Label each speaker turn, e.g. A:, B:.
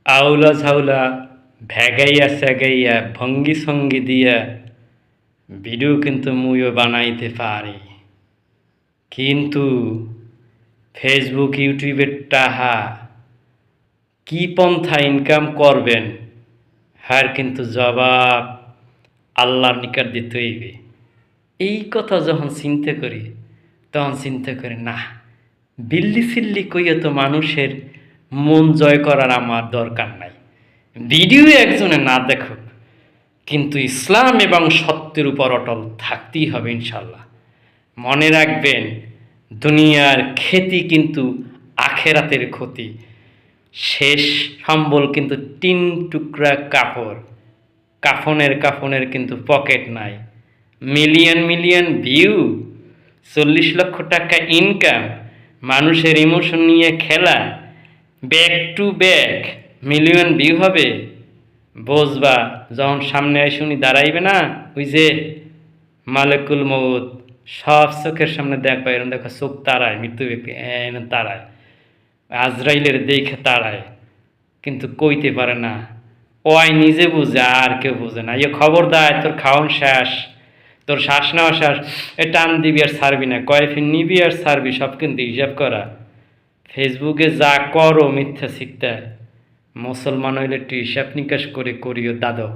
A: আউলা ঝাউলা ভ্যাগাইয়া স্যাগাইয়া ভঙ্গি সঙ্গি দিয়া ভিডিও কিন্তু মুইও বানাইতে পারি, কিন্তু ফেসবুক ইউটিউবের টাহা কি পন্থা ইনকাম করবেন হার কিন্তু জবাব আল্লাহর নিকট দিতে হইবে। এই কথা যখন চিন্তা করি তখন চিন্তা করি, না, বিল্লি সিল্লি কইয়া তো মানুষের মন জয় করার আমার দরকার নাই। ভিডিও একজনে না দেখুক, কিন্তু ইসলাম এবং সত্যের উপর অটল থাকতেই হবে ইনশাল্লাহ। মনে রাখবেন, দুনিয়ার খ্যাতি কিন্তু আখেরাতের ক্ষতি। শেষ সম্বল কিন্তু 3 টুকরা কাপড়, কাফনের কিন্তু পকেট নাই। মিলিয়ন মিলিয়ন ভিউ, 40 লক্ষ টাকা ইনকাম, মানুষের ইমোশন নিয়ে খেলা, back to back million view হবে। বুঝবা যখন সামনে এসে উনি দাঁড়াইবে না, ওই যে মালেকুল মউত সব চোখের সামনে দেখবা, এরকম দেখো চোখ তারায়, মৃত্যু ব্যক্তি তারায়, আজরাইলের দেখে তারায়, কিন্তু কইতে পারে না। ওই নিজে বুঝে আর কেউ বুঝে না। ইয়ে খবর দেয় তোর খাওয়ান শেষ, তোর শ্বাস নেওয়া শেষ, এ টান দিবি আর ছাড়বি না, কয় ফির নিবি আর ছাড়বি, সব কিন্তু হিসাব করা। ফেসবুকে যা করো মিথ্যা শিখতে, মুসলমান হইলে একটু হিসাব নিকাশ করে করিও দাদা।